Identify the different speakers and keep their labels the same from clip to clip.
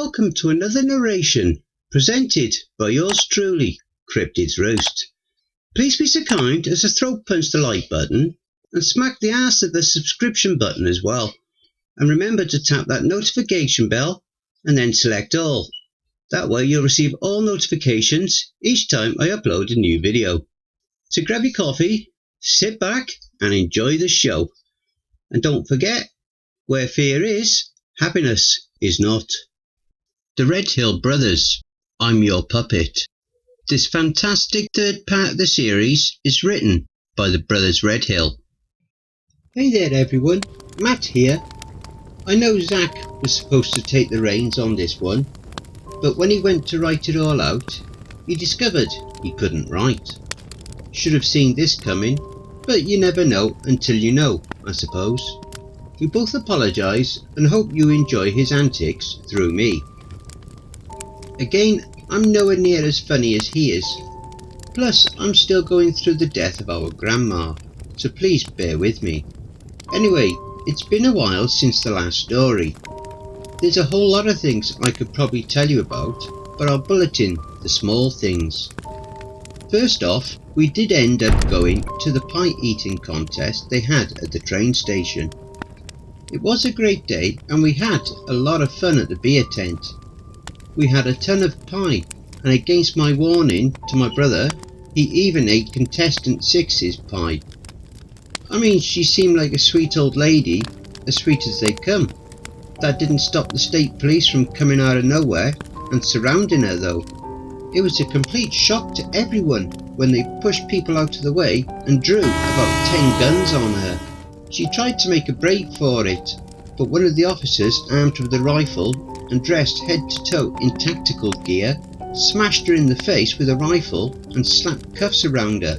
Speaker 1: welcome to another narration presented by yours truly, Cryptids Roost. Please be so kind as to throat punch the like button and smack the ass of the subscription button as well. And remember to tap that notification bell and then select all. That way you'll receive all notifications each time I upload a new video. So grab your coffee, sit back and enjoy the show. And don't forget, where fear is, happiness is not. The Redhill Brothers, I'm Your Puppet. This fantastic third part of the series is written by the Brothers Redhill. Hey there everyone, Matt here. I know Zach was supposed to take the reins on this one, but when he went to write it all out, he discovered he couldn't write. Should have seen this coming, but you never know until you know, I suppose. We both apologise and hope you enjoy his antics through me. Again, I'm nowhere near as funny as he is. Plus, I'm still going through the death of our grandma, so please bear with me. Anyway, it's been a while since the last story. There's a whole lot of things I could probably tell you about, but I'll bulletin the small things. First off, we did end up going to the pie eating contest they had at the train station. It was a great day and we had a lot of fun at the beer tent. We had a ton of pie, and against my warning to my brother, he even ate contestant 6's pie. I mean, she seemed like a sweet old lady, as sweet as they come. That didn't stop the state police from coming out of nowhere and surrounding her though. It was a complete shock to everyone when they pushed people out of the way and drew about 10 guns on her. She tried to make a break for it, but one of the officers, armed with a rifle and dressed head to toe in tactical gear, smashed her in the face with a rifle and slapped cuffs around her.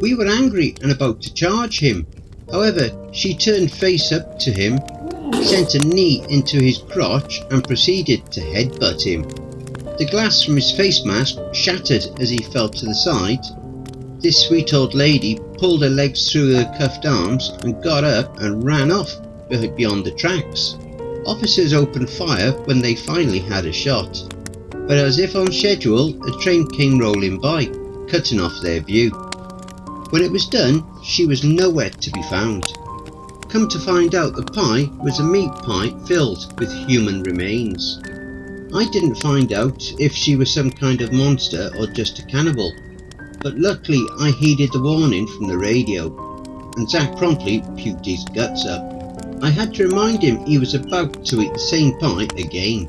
Speaker 1: We were angry and about to charge him. However, she turned face up to him, sent a knee into his crotch and proceeded to headbutt him. The glass from his face mask shattered as he fell to the side. This sweet old lady pulled her legs through her cuffed arms and got up and ran off beyond the tracks. Officers opened fire when they finally had a shot, but as if on schedule, a train came rolling by, cutting off their view. When it was done, she was nowhere to be found. Come to find out, the pie was a meat pie filled with human remains. I didn't find out if she was some kind of monster or just a cannibal, but luckily I heeded the warning from the radio, and Zach promptly puked his guts up. I had to remind him he was about to eat the same pie again.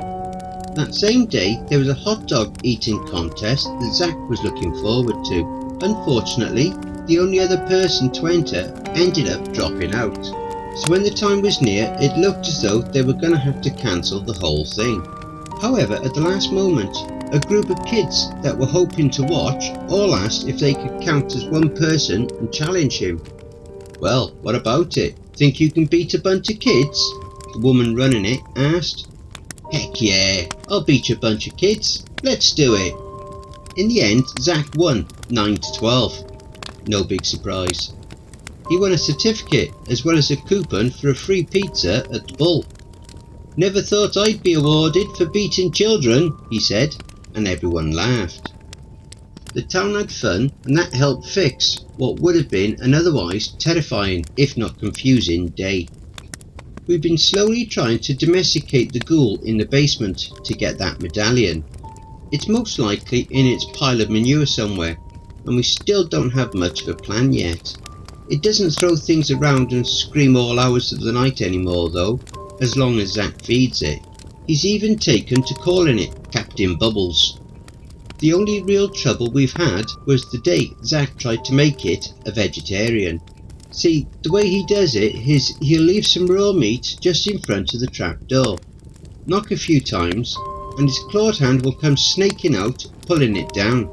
Speaker 1: That same day there was a hot dog eating contest that Zach was looking forward to. Unfortunately, the only other person to enter ended up dropping out, so when the time was near it looked as though they were going to have to cancel the whole thing. However, at the last moment, a group of kids that were hoping to watch all asked if they could count as one person and challenge him. Well, what about it? Think you can beat a bunch of kids? The woman running it asked. Heck yeah, I'll beat a bunch of kids. Let's do it. In the end, Zach won 9-12. No big surprise. He won a certificate as well as a coupon for a free pizza at the Bull. Never thought I'd be awarded for beating children, he said, and everyone laughed. The town had fun and that helped fix what would have been an otherwise terrifying, if not confusing, day. We've been slowly trying to domesticate the ghoul in the basement to get that medallion. It's most likely in its pile of manure somewhere, and we still don't have much of a plan yet. It doesn't throw things around and scream all hours of the night anymore though, as long as Zach feeds it. He's even taken to calling it Captain Bubbles. The only real trouble we've had was the day Zach tried to make it a vegetarian. See, the way he does it is he'll leave some raw meat just in front of the trap door, knock a few times, and his clawed hand will come snaking out, pulling it down.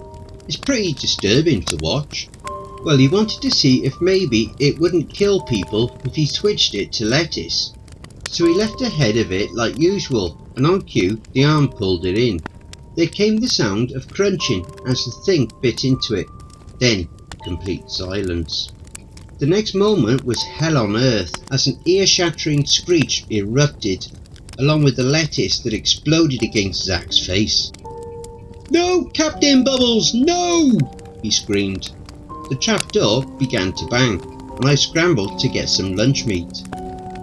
Speaker 1: It's pretty disturbing to watch. Well, he wanted to see if maybe it wouldn't kill people if he switched it to lettuce. So he left ahead of it like usual, and on cue the arm pulled it in. There came the sound of crunching as the thing bit into it, then complete silence. The next moment was hell on earth as an ear-shattering screech erupted. along with the lettuce that exploded against Zach's face. "No, Captain Bubbles, no!" he screamed. The trapdoor began to bang, and I scrambled to get some lunch meat.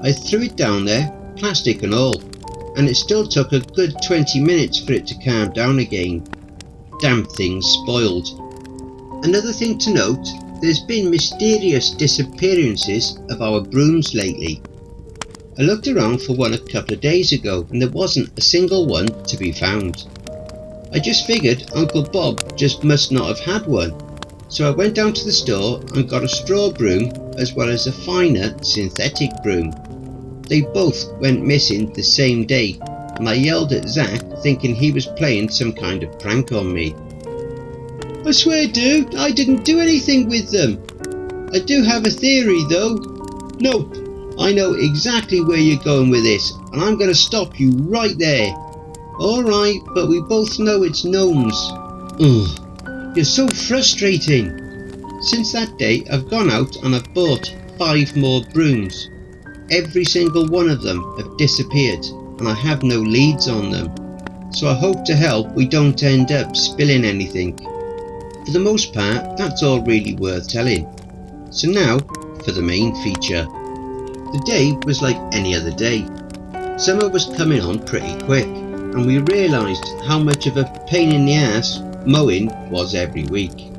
Speaker 1: I threw it down there, plastic and all, and it still took a good 20 minutes for it to calm down again. Damn things spoiled. Another thing to note, there's been mysterious disappearances of our brooms lately. I looked around for one a couple of days ago and there wasn't a single one to be found. I just figured Uncle Bob just must not have had one, so I went down to the store and got a straw broom as well as a finer synthetic broom. They both went missing the same day, and I yelled at Zach thinking he was playing some kind of prank on me. "I swear, dude, I didn't do anything with them. I do have a theory though. Nope, I know exactly where you're going with this, and I'm going to stop you right there. Alright, but we both know it's gnomes." Ugh, you're so frustrating. Since that day, I've gone out and I've bought 5 more brooms. Every single one of them have disappeared, and I have no leads on them. So I hope to help we don't end up spilling anything. For the most part, that's all really worth telling. So now, for the main feature. The day was like any other day. Summer was coming on pretty quick, and we realised how much of a pain in the ass mowing was every week.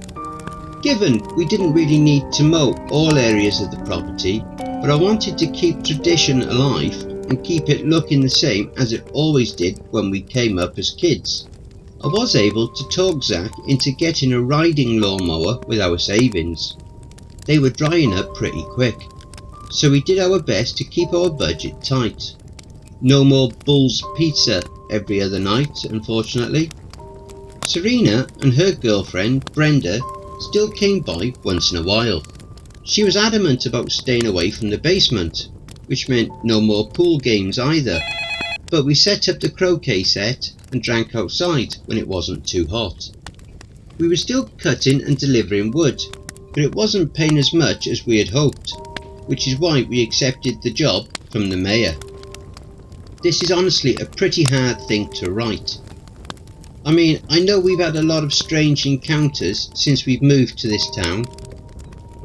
Speaker 1: Given we didn't really need to mow all areas of the property, but I wanted to keep tradition alive and keep it looking the same as it always did when we came up as kids. I was able to talk Zach into getting a riding lawnmower with our savings. They were drying up pretty quick, so we did our best to keep our budget tight. No more Bull's Pizza every other night, unfortunately. Serena and her girlfriend Brenda still came by once in a while. She was adamant about staying away from the basement, which meant no more pool games either, but we set up the croquet set and drank outside when it wasn't too hot. We were still cutting and delivering wood, but it wasn't paying as much as we had hoped, which is why we accepted the job from the mayor. This is honestly a pretty hard thing to write. I mean, I know we've had a lot of strange encounters since we've moved to this town,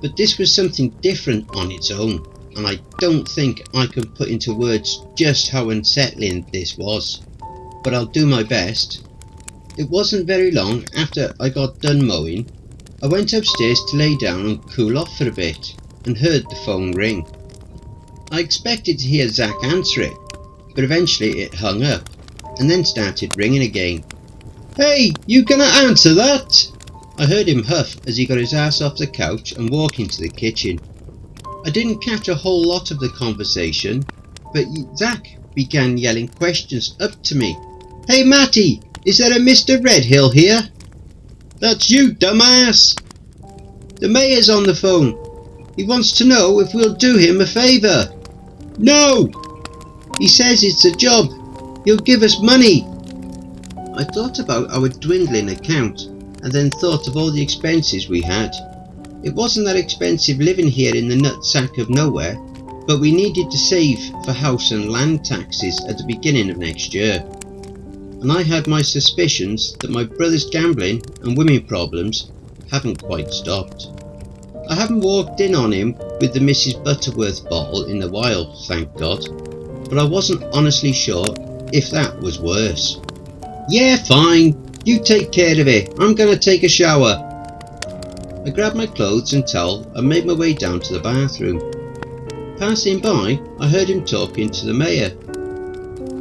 Speaker 1: but this was something different on its own, and I don't think I can put into words just how unsettling this was, but I'll do my best. It wasn't very long after I got done mowing, I went upstairs to lay down and cool off for a bit, and heard the phone ring. I expected to hear Zach answer it, but eventually it hung up, and then started ringing again. "Hey, you gonna answer that?" I heard him huff as he got his ass off the couch and walk into the kitchen. I didn't catch a whole lot of the conversation, but Zach began yelling questions up to me. "Hey Matty, is there a Mr. Redhill here?" "That's you, dumbass." "The mayor's on the phone. He wants to know if we'll do him a favour." "No!" "He says it's a job. He'll give us money." I thought about our dwindling account, and then thought of all the expenses we had. It wasn't that expensive living here in the nutsack of nowhere, but we needed to save for house and land taxes at the beginning of next year. And I had my suspicions that my brother's gambling and women problems haven't quite stopped. I haven't walked in on him with the Mrs. Butterworth bottle in a while, thank God, but I wasn't honestly sure if that was worse. "Yeah, fine. You take care of it. I'm gonna take a shower." I grabbed my clothes and towel and made my way down to the bathroom. Passing by, I heard him talking to the mayor.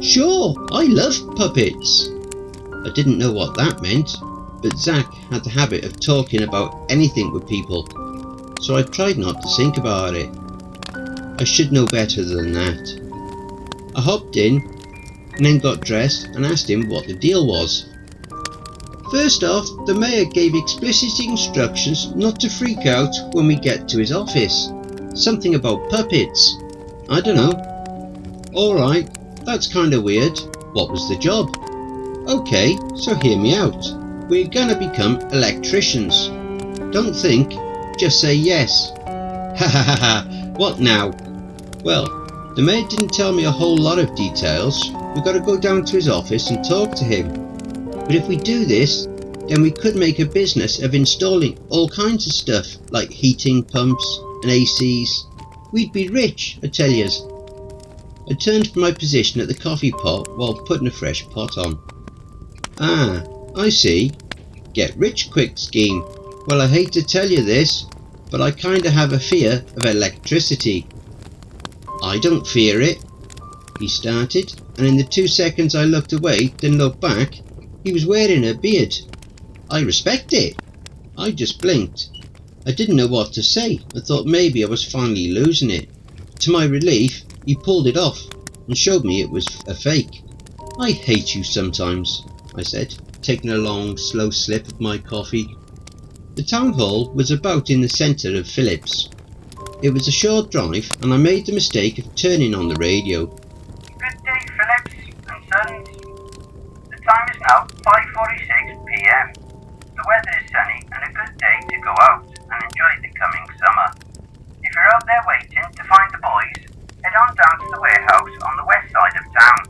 Speaker 1: "Sure, I love puppets." I didn't know what that meant, but Zach had the habit of talking about anything with people, so I tried not to think about it. I should know better than that. I hopped in and then got dressed and asked him what the deal was. First off, the mayor gave explicit instructions not to freak out when we get to his office. Something about puppets. I don't know. Alright, that's kinda weird. What was the job? Okay, so hear me out. We're gonna become electricians. Don't think, just say yes. Ha ha ha ha, what now? Well, The mayor didn't tell me a whole lot of details. We've got to go down to his office and talk to him. But if we do this, then we could make a business of installing all kinds of stuff like heating pumps and ACs. We'd be rich, I tell yous. I turned from my position at the coffee pot while putting a fresh pot on. Ah, I see. Get rich quick scheme. Well, I hate to tell you this, but I kinda have a fear of electricity. I don't fear it, he started, and in the 2 seconds I looked away, then looked back, he was wearing a beard. I respect it. I just blinked. I didn't know what to say. I thought maybe I was finally losing it. To my relief, he pulled it off and showed me it was a fake. I hate you sometimes, I said, taking a long, slow sip of my coffee. The town hall was about in the centre of Phillips. It was a short drive, and I made the mistake of turning on the radio.
Speaker 2: Good day, Phillips and Sons. The time is now 5:46 p.m. The weather is sunny and a good day to go out and enjoy the coming summer. If you're out there waiting to find the boys, head on down to the warehouse on the west side of town.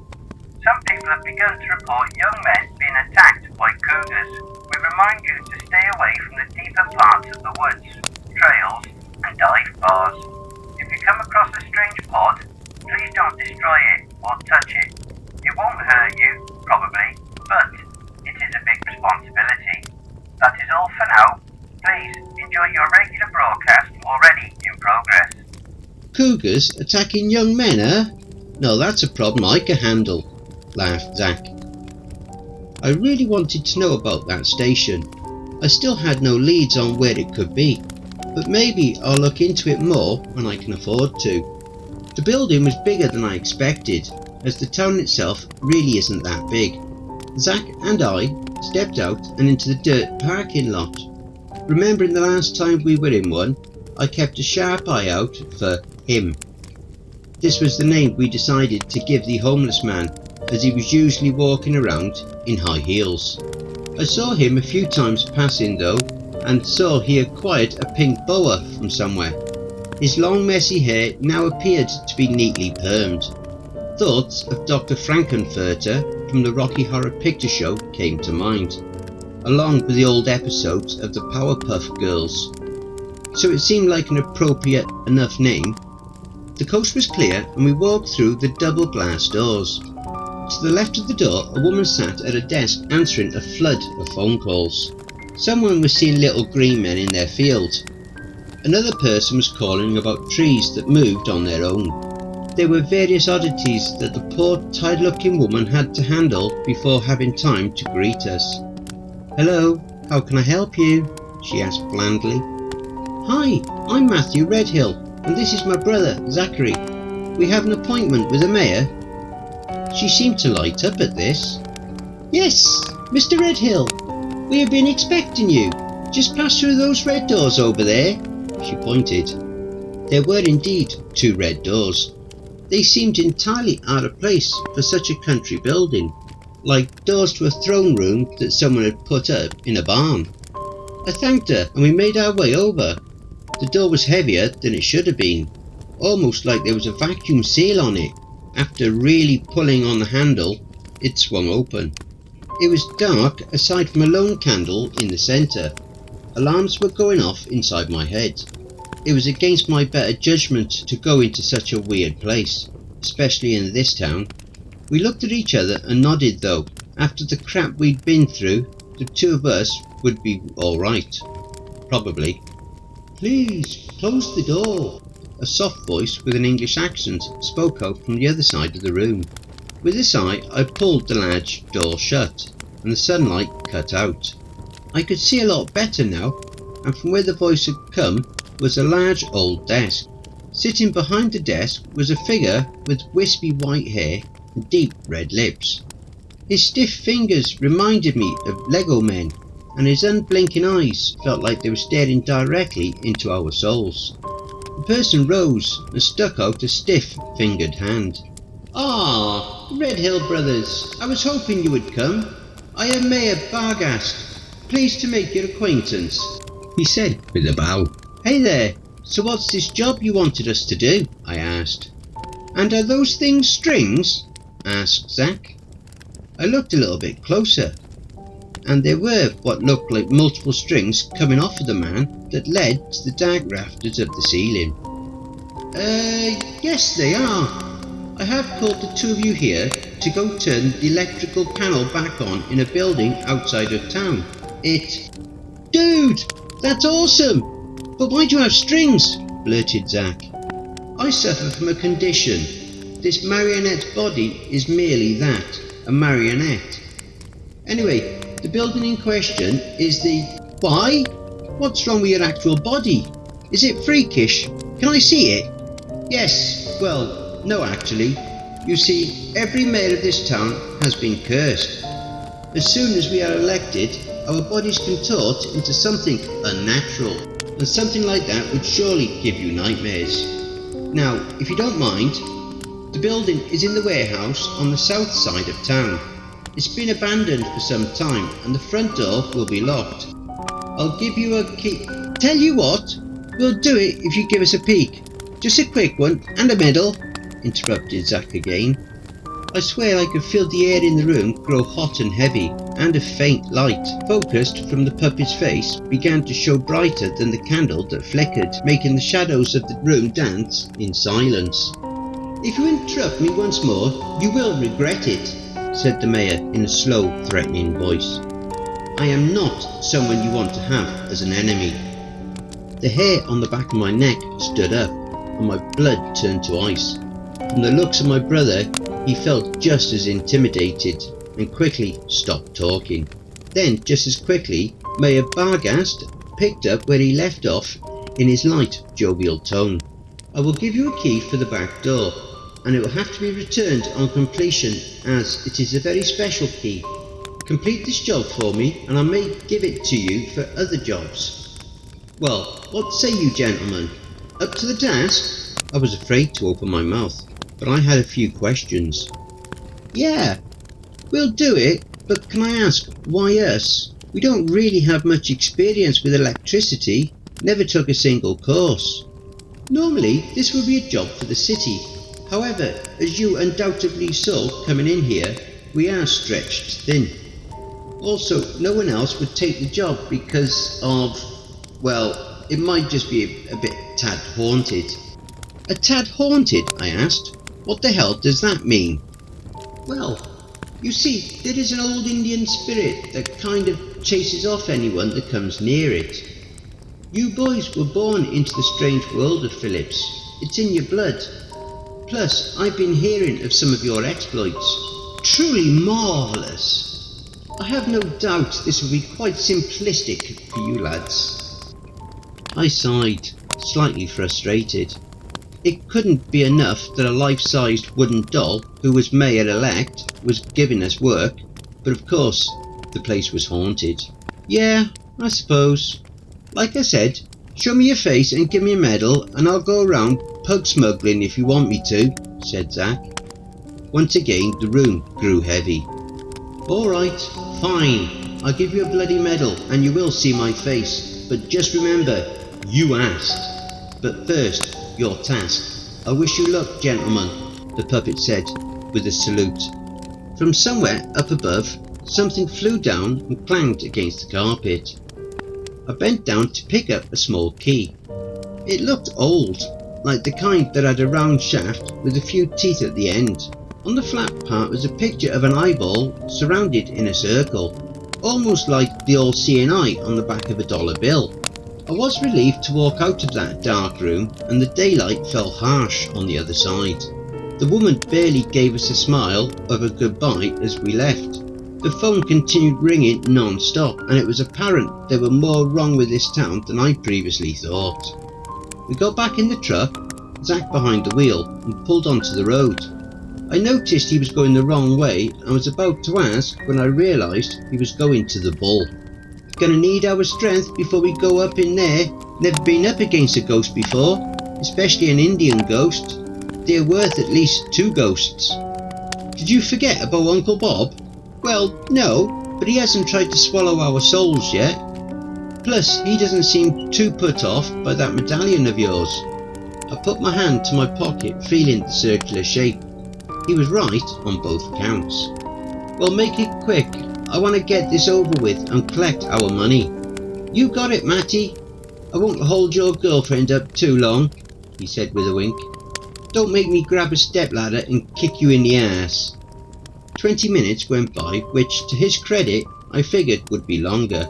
Speaker 2: Some people have begun to report young men being attacked by cougars. We remind you to stay away from the deeper parts of the woods, trails and dive bars. If you come across a strange pod, please don't destroy it or touch it. It won't hurt you, probably, but it is a big responsibility. That is all for now. Please enjoy your regular broadcast already in progress.
Speaker 1: Cougars attacking young men, eh? No, that's a problem I can handle, laughed Zach. I really wanted to know about that station. I still had no leads on where it could be, but maybe I'll look into it more when I can afford to. The building was bigger than I expected, as the town itself really isn't that big. Zach and I stepped out and into the dirt parking lot. Remembering the last time we were in one, I kept a sharp eye out for him. This was the name we decided to give the homeless man, as he was usually walking around in high heels. I saw him a few times passing though, and saw he acquired a pink boa from somewhere. His long messy hair now appeared to be neatly permed. Thoughts of Dr. Frankenfurter from the Rocky Horror Picture Show came to mind, along with the old episodes of the Powerpuff Girls. So it seemed like an appropriate enough name. The coast was clear and we walked through the double glass doors. To the left of the door, a woman sat at a desk answering a flood of phone calls. Someone was seeing little green men in their field. Another person was calling about trees that moved on their own. There were various oddities that the poor, tired-looking woman had to handle before having time to greet us. "Hello, how can I help you?" she asked blandly. "Hi, I'm Matthew Redhill, and this is my brother, Zachary. We have an appointment with the mayor." She seemed to light up at this. "Yes, Mr. Redhill, we have been expecting you. Just pass through those red doors over there," she pointed. There were indeed 2 red doors. They seemed entirely out of place for such a country building, like doors to a throne room that someone had put up in a barn. I thanked her and we made our way over. The door was heavier than it should have been, almost like there was a vacuum seal on it. After really pulling on the handle, it swung open. It was dark aside from a lone candle in the centre. Alarms were going off inside my head. It was against my better judgment to go into such a weird place, especially in this town. We looked at each other and nodded though. After the crap we'd been through, the 2 of us would be alright. Probably. "Please, close the door." A soft voice with an English accent spoke out from the other side of the room. With a sigh, I pulled the large door shut, and the sunlight cut out. I could see a lot better now, and from where the voice had come was a large old desk. Sitting behind the desk was a figure with wispy white hair and deep red lips. His stiff fingers reminded me of Lego men, and his unblinking eyes felt like they were staring directly into our souls. The person rose and stuck out a stiff-fingered hand. "Ah, Redhill brothers, I was hoping you would come. I am Mayor Bargast, pleased to make your acquaintance," he said with a bow. "Hey there, so what's this job you wanted us to do?" I asked. And are those things strings? Asked Zack. I looked a little bit closer, and there were what looked like multiple strings coming off of the man that led to the dark rafters of the ceiling. Yes they are. I have called the two of you here to go turn the electrical panel back on in a building outside of town. Dude, that's awesome! But why do you have strings? Blurted Zack. I suffer from a condition. This marionette body is merely that, a marionette. Anyway, the building in question is the... Why? What's wrong with your actual body? Is it freakish? Can I see it? Yes, well, no actually. You see, every mayor of this town has been cursed. As soon as we are elected, our bodies contort into something unnatural, and something like that would surely give you nightmares. Now, if you don't mind, the building is in the warehouse on the south side of town. It's been abandoned for some time, and the front door will be locked. I'll give you a key. Tell you what, we'll do it if you give us a peek. Just a quick one, and a medal, interrupted Zack again. I swear I could feel the air in the room grow hot and heavy, and a faint light, focused from the puppet's face, began to show brighter than the candle that flickered, making the shadows of the room dance in silence. If you interrupt me once more, you will regret it, said the mayor in a slow, threatening voice. I am not someone you want to have as an enemy. The hair on the back of my neck stood up, and my blood turned to ice. From the looks of my brother, he felt just as intimidated and quickly stopped talking. Then, just as quickly, Mayor Bargast picked up where he left off in his light, jovial tone. I will give you a key for the back door, and it will have to be returned on completion, as it is a very special key. Complete this job for me, and I may give it to you for other jobs. Well, what say you gentlemen? Up to the task? I was afraid to open my mouth, but I had a few questions. Yeah, we'll do it, but can I ask, why us? We don't really have much experience with electricity, never took a single course. Normally, this would be a job for the city. However, as you undoubtedly saw coming in here, we are stretched thin. Also, no one else would take the job because of, well, it might just be a bit tad haunted. A tad haunted? I asked. What the hell does that mean? Well, you see, there is an old Indian spirit that kind of chases off anyone that comes near it. You boys were born into the strange world of Phillips. It's in your blood. Plus, I've been hearing of some of your exploits. Truly marvellous. I have no doubt this will be quite simplistic for you lads. I sighed, slightly frustrated. It couldn't be enough that a life-sized wooden doll, who was mayor-elect, was giving us work, but of course, the place was haunted. Yeah, I suppose. Like I said, show me your face and give me a medal, and I'll go around pug smuggling if you want me to, said Zack. Once again, the room grew heavy. Alright, fine. I'll give you a bloody medal, and you will see my face. But just remember, you asked. But first, your task. I wish you luck, gentlemen, the puppet said, with a salute. From somewhere up above, something flew down and clanged against the carpet. I bent down to pick up a small key. It looked old, like the kind that had a round shaft with a few teeth at the end. On the flat part was a picture of an eyeball surrounded in a circle, almost like the old seeing eye on the back of a dollar bill. I was relieved to walk out of that dark room, and the daylight fell harsh on the other side. The woman barely gave us a smile of a goodbye as we left. The phone continued ringing non-stop, and it was apparent there were more wrong with this town than I previously thought. We got back in the truck, Zack behind the wheel, and pulled onto the road. I noticed he was going the wrong way and was about to ask when I realised he was going to the bull. Gonna need our strength before we go up in there. Never been up against a ghost before, especially an Indian ghost. They're worth at least 2 ghosts. Did you forget about Uncle Bob? Well, no, but he hasn't tried to swallow our souls yet. Plus, he doesn't seem too put off by that medallion of yours. I put my hand to my pocket, feeling the circular shape. He was right on both accounts. Well, make it quick. I want to get this over with and collect our money. You got it, Matty. I won't hold your girlfriend up too long, he said with a wink. Don't make me grab a stepladder and kick you in the ass. 20 minutes went by, which, to his credit, I figured would be longer.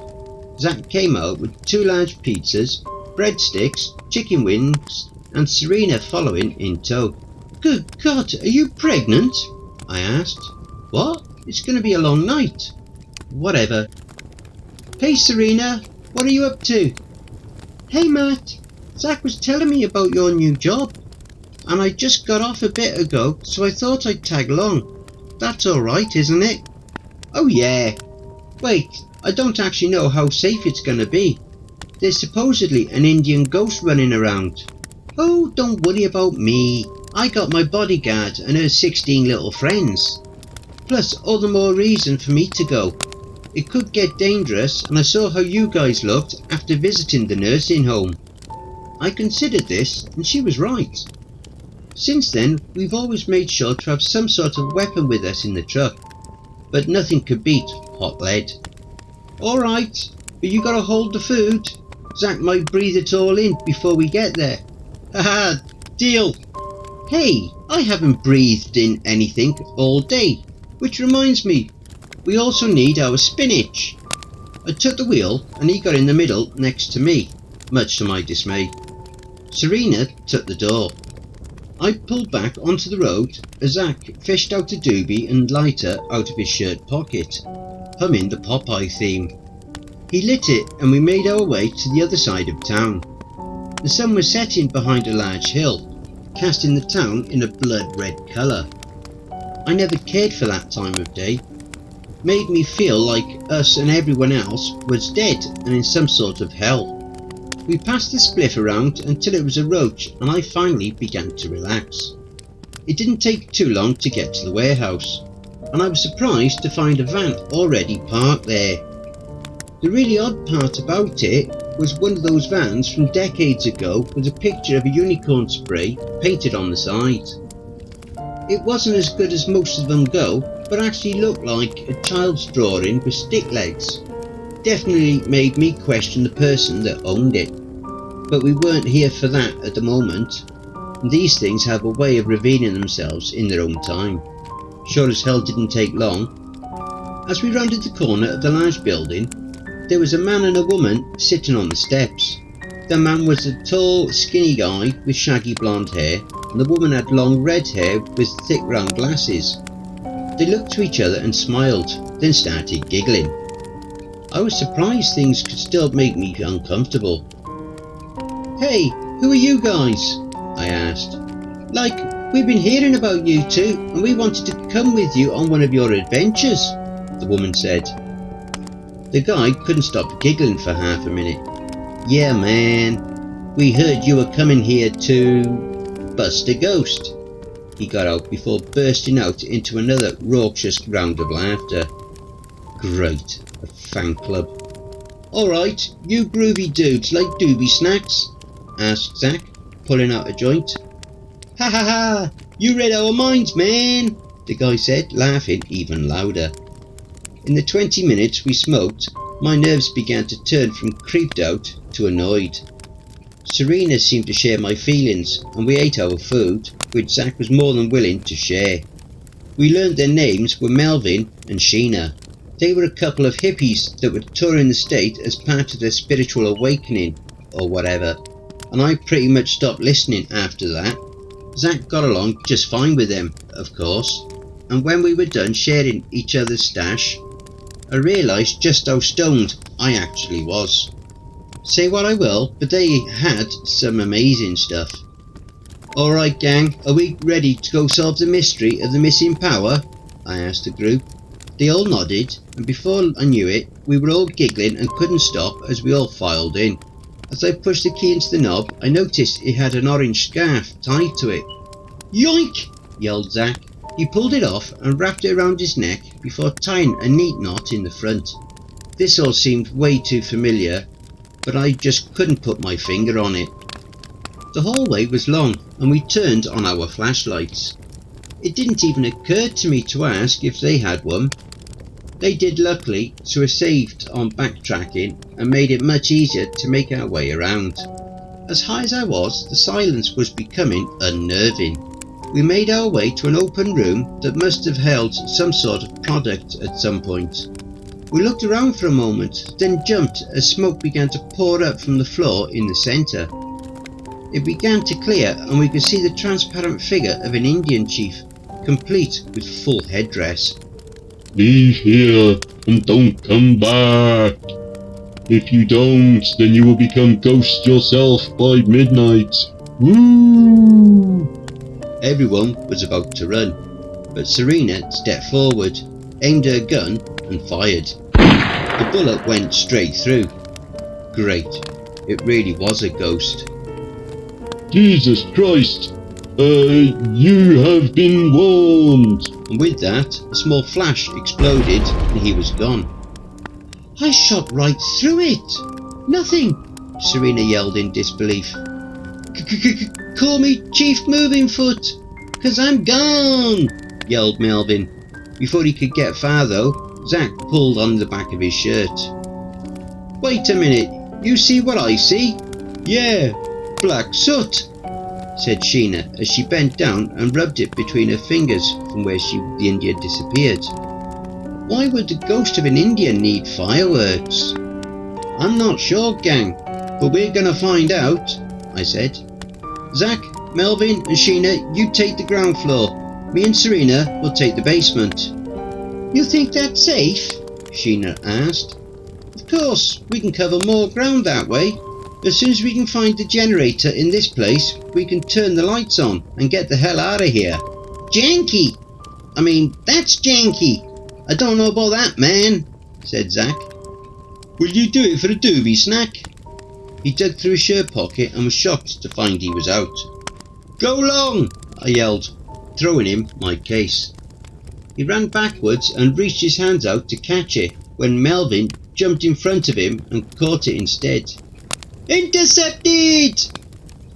Speaker 1: Zach came out with 2 large pizzas, breadsticks, chicken wings, and Serena following in tow. Good God, are you pregnant? I asked. What? It's going to be a long night. Whatever. Hey Serena, what are you up to? Hey Matt, Zach was telling me about your new job, and I just got off a bit ago, so I thought I'd tag along. That's alright, isn't it? Oh yeah. Wait, I don't actually know how safe it's gonna be. There's supposedly an Indian ghost running around. Oh, don't worry about me. I got my bodyguard and her 16 little friends. Plus, all the more reason for me to go. It could get dangerous, and I saw how you guys looked after visiting the nursing home. I considered this, and she was right. Since then, we've always made sure to have some sort of weapon with us in the truck. But nothing could beat hot lead. Alright, but you gotta hold the food. Zach might breathe it all in before we get there. Haha, deal. Hey, I haven't breathed in anything all day. Which reminds me, we also need our spinach. I took the wheel and he got in the middle next to me, much to my dismay. Serena took the door. I pulled back onto the road as Zach fished out a doobie and lighter out of his shirt pocket, humming the Popeye theme. He lit it and we made our way to the other side of town. The sun was setting behind a large hill, casting the town in a blood red colour. I never cared for that time of day. Made me feel like us and everyone else was dead and in some sort of hell. We passed the spliff around until it was a roach and I finally began to relax. It didn't take too long to get to the warehouse, and I was surprised to find a van already parked there. The really odd part about it was one of those vans from decades ago with a picture of a unicorn spray painted on the side. It wasn't as good as most of them go, but actually looked like a child's drawing with stick legs. Definitely made me question the person that owned it. But we weren't here for that at the moment. These things have a way of revealing themselves in their own time. Sure as hell didn't take long. As we rounded the corner of the large building, there was a man and a woman sitting on the steps. The man was a tall, skinny guy with shaggy blonde hair, and the woman had long red hair with thick round glasses. They looked to each other and smiled, then started giggling. I was surprised things could still make me uncomfortable. Hey, who are you guys? I asked. Like, we've been hearing about you two and we wanted to come with you on one of your adventures, the woman said. The guy couldn't stop giggling for half a minute. Yeah man, we heard you were coming here to bust a ghost. He got out before bursting out into another raucous round of laughter. Great, a fan club. Alright, you groovy dudes like doobie snacks? Asked Zach, pulling out a joint. Ha ha ha, you read our minds, man, the guy said, laughing even louder. In the 20 minutes we smoked, my nerves began to turn from creeped out to annoyed. Serena seemed to share my feelings, and we ate our food, which Zach was more than willing to share. We learned their names were Melvin and Sheena. They were a couple of hippies that were touring the state as part of their spiritual awakening, or whatever, and I pretty much stopped listening after that. Zach got along just fine with them, of course, and when we were done sharing each other's stash, I realised just how stoned I actually was. Say what I will, but they had some amazing stuff. Alright gang, are we ready to go solve the mystery of the missing power? I asked the group. They all nodded, and before I knew it, we were all giggling and couldn't stop as we all filed in. As I pushed the key into the knob, I noticed it had an orange scarf tied to it. Yoink! Yelled Zach. He pulled it off and wrapped it around his neck before tying a neat knot in the front. This all seemed way too familiar, but I just couldn't put my finger on it. The hallway was long and we turned on our flashlights. It didn't even occur to me to ask if they had one. They did, luckily, so we saved on backtracking and made it much easier to make our way around. As high as I was, the silence was becoming unnerving. We made our way to an open room that must have held some sort of product at some point. We looked around for a moment, then jumped as smoke began to pour up from the floor in the centre. It began to clear and we could see the transparent figure of an Indian chief, complete with full headdress.
Speaker 3: Leave here and don't come back. If you don't, then you will become ghost yourself by midnight. Woo!
Speaker 1: Everyone was about to run, but Serena stepped forward, aimed her gun and fired. The bullet went straight through. Great, it really was a ghost.
Speaker 3: Jesus Christ! You have been warned!
Speaker 1: And with that, a small flash exploded and he was gone. I shot right through it! Nothing! Serena yelled in disbelief. Call me Chief Moving Foot, 'cause I'm gone! Yelled Melvin. Before he could get far though, Zack pulled on the back of his shirt. Wait a minute, you see what I see? Yeah, black soot, said Sheena as she bent down and rubbed it between her fingers from where the Indian disappeared. Why would the ghost of an Indian need fireworks? I'm not sure, gang, but we're gonna find out, I said. Zack, Melvin and Sheena, you take the ground floor. Me and Serena will take the basement. You think that's safe? Sheena asked. Of course, we can cover more ground that way. As soon as we can find the generator in this place, we can turn the lights on and get the hell out of here. Janky! That's janky. I don't know about that, man, said Zack. Will you do it for a doobie snack? He dug through his shirt pocket and was shocked to find he was out. Go long, I yelled, throwing him my case. He ran backwards and reached his hands out to catch it when Melvin jumped in front of him and caught it instead. Intercepted!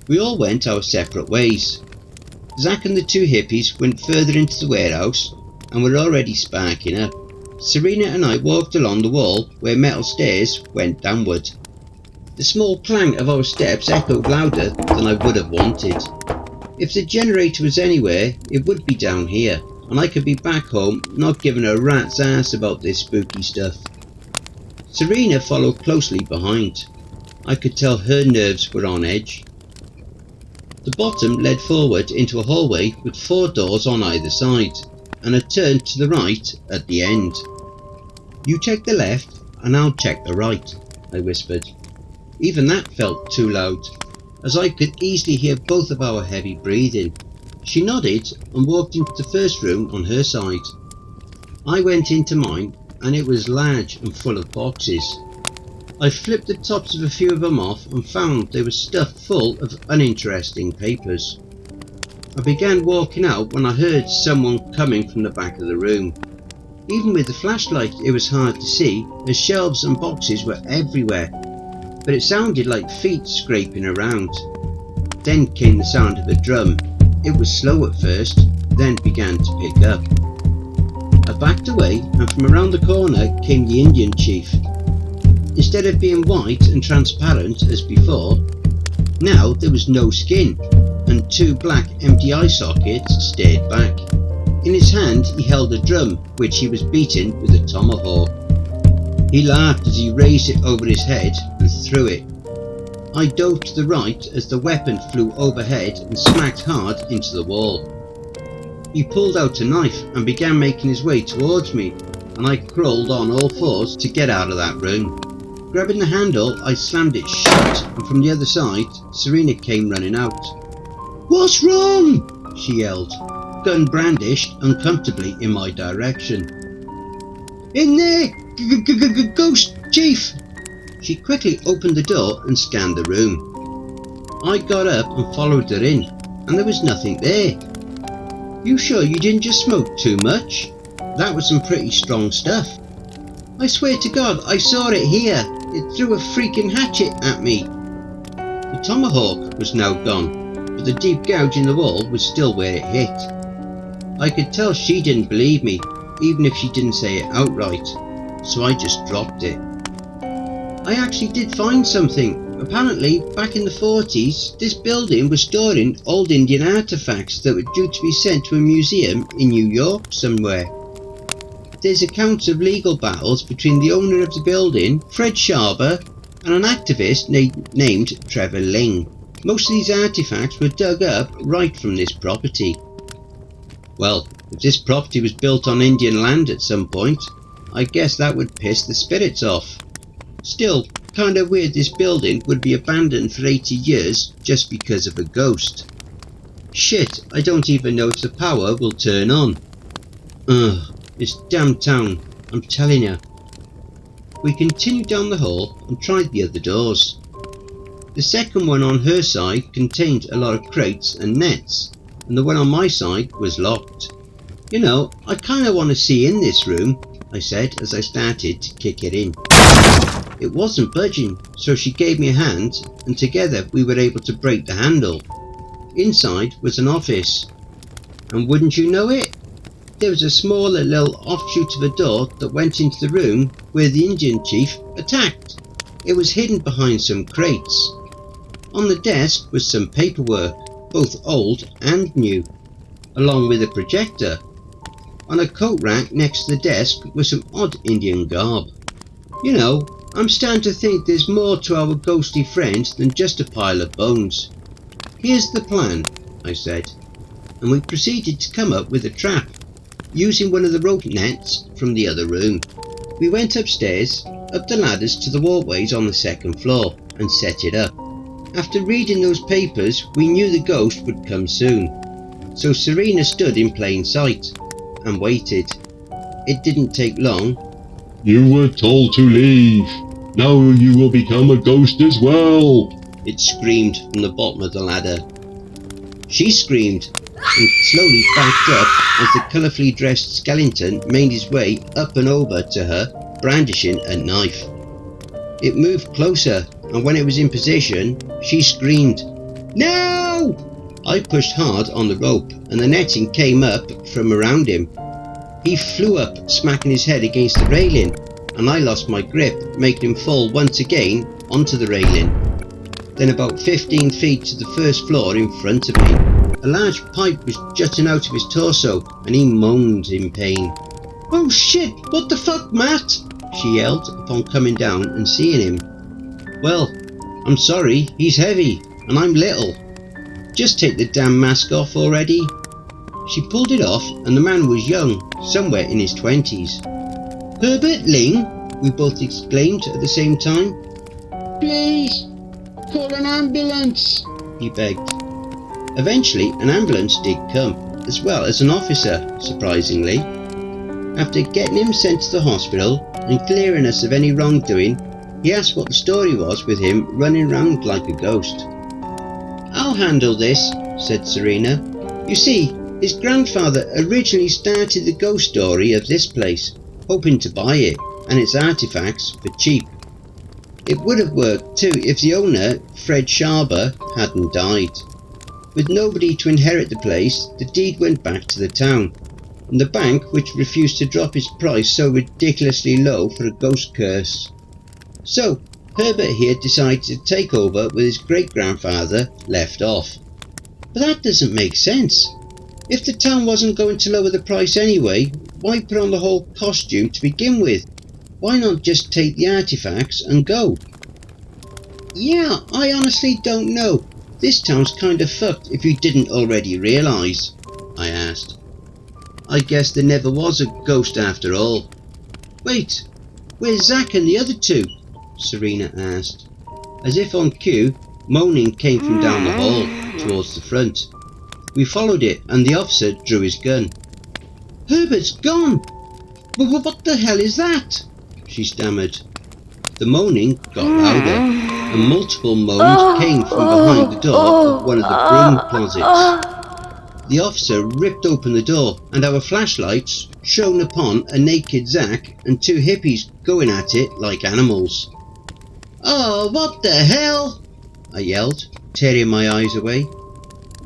Speaker 1: We all went our separate ways. Zack and the two hippies went further into the warehouse and were already sparking up. Serena and I walked along the wall where metal stairs went downward. The small clang of our steps echoed louder than I would have wanted. If the generator was anywhere, it would be down here, and I could be back home not giving a rat's ass about this spooky stuff. Serena followed closely behind. I could tell her nerves were on edge. The bottom led forward into a hallway with 4 doors on either side, and a turn to the right at the end. You check the left, and I'll check the right, I whispered. Even that felt too loud, as I could easily hear both of our heavy breathing. She nodded and walked into the first room on her side. I went into mine, and it was large and full of boxes. I flipped the tops of a few of them off and found they were stuffed full of uninteresting papers. I began walking out when I heard someone coming from the back of the room. Even with the flashlight it was hard to see, as shelves and boxes were everywhere, but it sounded like feet scraping around. Then came the sound of a drum. It was slow at first, then began to pick up. I backed away, and from around the corner came the Indian chief. Instead of being white and transparent as before, now there was no skin, and 2 black empty eye sockets stared back. In his hand he held a drum, which he was beating with a tomahawk. He laughed as he raised it over his head and threw it. I dove to the right as the weapon flew overhead and smacked hard into the wall. He pulled out a knife and began making his way towards me, and I crawled on all fours to get out of that room. Grabbing the handle, I slammed it shut, and from the other side, Serena came running out. What's wrong? She yelled, gun brandished uncomfortably in my direction. In there! Ghost Chief! She quickly opened the door and scanned the room. I got up and followed her in, and there was nothing there. You sure you didn't just smoke too much? That was some pretty strong stuff. I swear to God, I saw it here. It threw a freaking hatchet at me. The tomahawk was now gone, but the deep gouge in the wall was still where it hit. I could tell she didn't believe me, even if she didn't say it outright, so I just dropped it. I actually did find something. Apparently, back in the 40s, this building was storing old Indian artefacts that were due to be sent to a museum in New York somewhere. There's accounts of legal battles between the owner of the building, Fred Sharber, and an activist named Trevor Ling. Most of these artefacts were dug up right from this property. Well, if this property was built on Indian land at some point, I guess that would piss the spirits off. Still, kinda weird this building would be abandoned for 80 years just because of a ghost. Shit, I don't even know if the power will turn on. Ugh, this damn town, I'm telling you. We continued down the hall and tried the other doors. The second one on her side contained a lot of crates and nets, and the one on my side was locked. You know, I kinda want to see in this room, I said as I started to kick it in. It wasn't budging, so she gave me a hand, and together we were able to break the handle. Inside was an office, and wouldn't you know it, there was a smaller little offshoot of a door that went into the room where the Indian chief attacked. It was hidden behind some crates. On the desk was some paperwork, both old and new, along with a projector. On a coat rack next to the desk was some odd Indian garb. You know, I'm starting to think there's more to our ghostly friends than just a pile of bones. Here's the plan, I said, and we proceeded to come up with a trap, using one of the rope nets from the other room. We went upstairs, up the ladders to the walkways on the second floor, and set it up. After reading those papers, we knew the ghost would come soon, so Serena stood in plain sight, and waited. It didn't take long.
Speaker 3: You were told to leave. Now you will become a ghost as well,
Speaker 1: it screamed from the bottom of the ladder. She screamed and slowly backed up as the colourfully dressed skeleton made his way up and over to her, brandishing a knife. It moved closer, and when it was in position, she screamed, "No!" I pushed hard on the rope, and the netting came up from around him. He flew up, smacking his head against the railing, and I lost my grip, making him fall once again onto the railing. Then about 15 feet to the first floor in front of me, a large pipe was jutting out of his torso, and he moaned in pain. "Oh shit, what the fuck, Matt?" she yelled upon coming down and seeing him. "Well, I'm sorry, he's heavy, and I'm little. Just take the damn mask off already." She pulled it off, and the man was young, somewhere in his 20s. "Herbert Ling?" we both exclaimed at the same time. "Please, call an ambulance," he begged. Eventually an ambulance did come, as well as an officer, surprisingly. After getting him sent to the hospital and clearing us of any wrongdoing, he asked what the story was with him running around like a ghost. "I'll handle this," said Serena. "You see, his grandfather originally started the ghost story of this place, hoping to buy it and its artifacts for cheap. It would have worked too if the owner, Fred Sharber, hadn't died. With nobody to inherit the place, the deed went back to the town, and the bank which refused to drop its price so ridiculously low for a ghost curse. So, Herbert here decided to take over with his great-grandfather left off. But that doesn't make sense. If the town wasn't going to lower the price anyway, why put on the whole costume to begin with? Why not just take the artifacts and go?" "Yeah, I honestly don't know. This town's kinda fucked if you didn't already realise," I asked. "I guess there never was a ghost after all." "Wait, where's Zach and the other two?" Serena asked. As if on cue, moaning came from down the hall, towards the front. We followed it, and the officer drew his gun. "Herbert's gone! What the hell is that?" she stammered. The moaning got louder, and multiple moans came from behind the door of one of the broom closets. The officer ripped open the door, and our flashlights shone upon a naked Zach and two hippies going at it like animals. "Oh, what the hell?" I yelled, tearing my eyes away.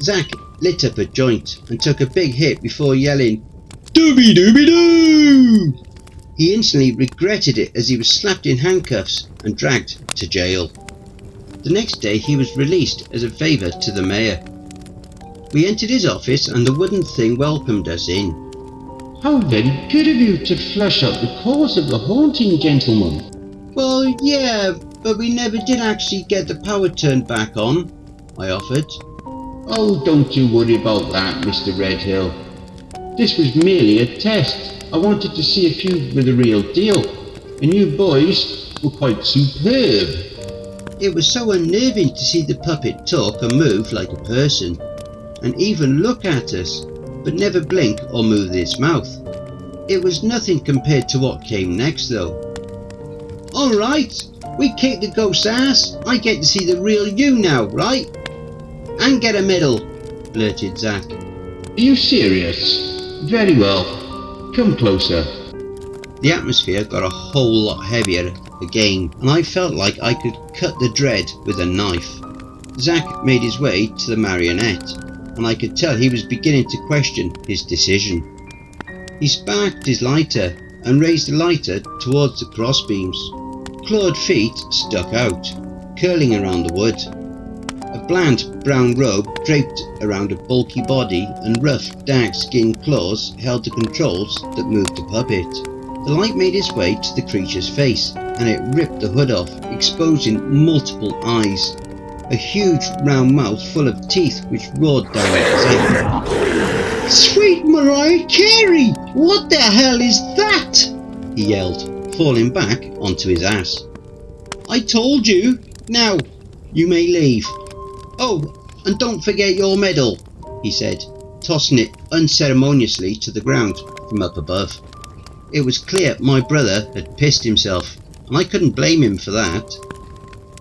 Speaker 1: Zack lit up a joint and took a big hit before yelling, "Dooby dooby doo!" He instantly regretted it as he was slapped in handcuffs and dragged to jail. The next day he was released as a favour to the mayor. We entered his office and the wooden thing welcomed us in.
Speaker 4: How very good of you to flush out the cause of the haunting, gentlemen.
Speaker 1: Well, yeah, but we never did actually get the power turned back on, I offered.
Speaker 4: Oh, don't you worry about that, Mr. Redhill. This was merely a test. I wanted to see if you were the real deal, and you boys were quite superb.
Speaker 1: It was so unnerving to see the puppet talk and move like a person, and even look at us, but never blink or move its mouth. It was nothing compared to what came next though. Alright, we kicked the ghost's ass. I get to see the real you now, right? And get a medal, blurted Zack.
Speaker 4: Are you serious? Very well. Come closer.
Speaker 1: The atmosphere got a whole lot heavier again, and I felt like I could cut the dread with a knife. Zack made his way to the marionette, and I could tell he was beginning to question his decision. He sparked his lighter and raised the lighter towards the crossbeams. Clawed feet stuck out, curling around the wood. A bland brown robe draped around a bulky body and rough dark-skinned claws held the controls that moved the puppet. The light made its way to the creature's face and it ripped the hood off, exposing multiple eyes. A huge round mouth full of teeth which roared down at Zack. "Sweet Mariah Carey! What the hell is that?" he yelled, falling back onto his ass. "I told you! Now, you may leave. Oh, and don't forget your medal," he said, tossing it unceremoniously to the ground from up above. It was clear my brother had pissed himself, and I couldn't blame him for that.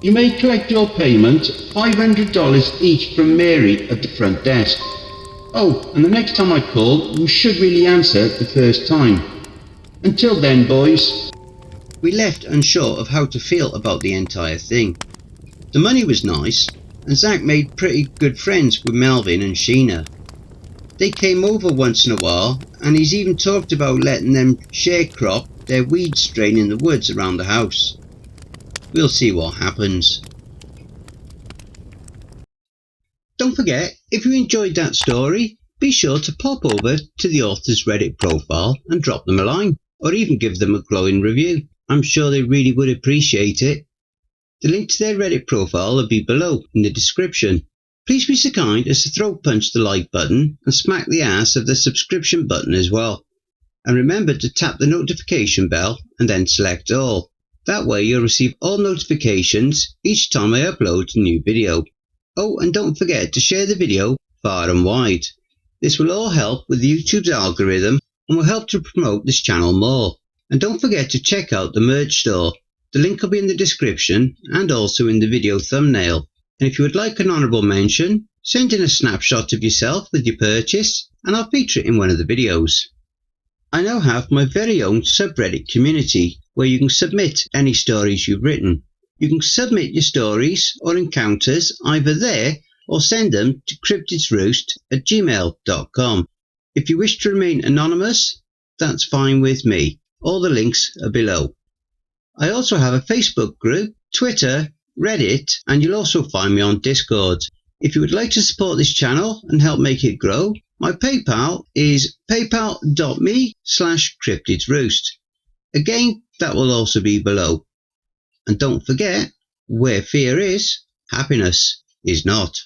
Speaker 4: You may collect your payment, $500 each from Mary at the front desk. Oh, and the next time I call, you should really answer the first time. Until then, boys.
Speaker 1: We left unsure of how to feel about the entire thing. The money was nice, and Zack made pretty good friends with Melvin and Sheena. They came over once in a while, and he's even talked about letting them sharecrop their weed strain in the woods around the house. We'll see what happens. Don't forget, if you enjoyed that story, be sure to pop over to the author's Reddit profile and drop them a line, or even give them a glowing review. I'm sure they really would appreciate it. The link to their Reddit profile will be below in the description. Please be so kind as to throat punch the like button and smack the ass of the subscription button as well. And remember to tap the notification bell and then select all. That way you'll receive all notifications each time I upload a new video. Oh, and don't forget to share the video far and wide. This will all help with YouTube's algorithm and will help to promote this channel more. And don't forget to check out the merch store. The link will be in the description and also in the video thumbnail. And if you would like an honourable mention, send in a snapshot of yourself with your purchase and I'll feature it in one of the videos. I now have my very own subreddit community where you can submit any stories you've written. You can submit your stories or encounters either there or send them to cryptidsroost@gmail.com. If you wish to remain anonymous, that's fine with me. All the links are below. I also have a Facebook group, Twitter, Reddit, and you'll also find me on Discord. If you would like to support this channel and help make it grow, my PayPal is paypal.me/cryptidsroost. Again, that will also be below. And don't forget, where fear is, happiness is not.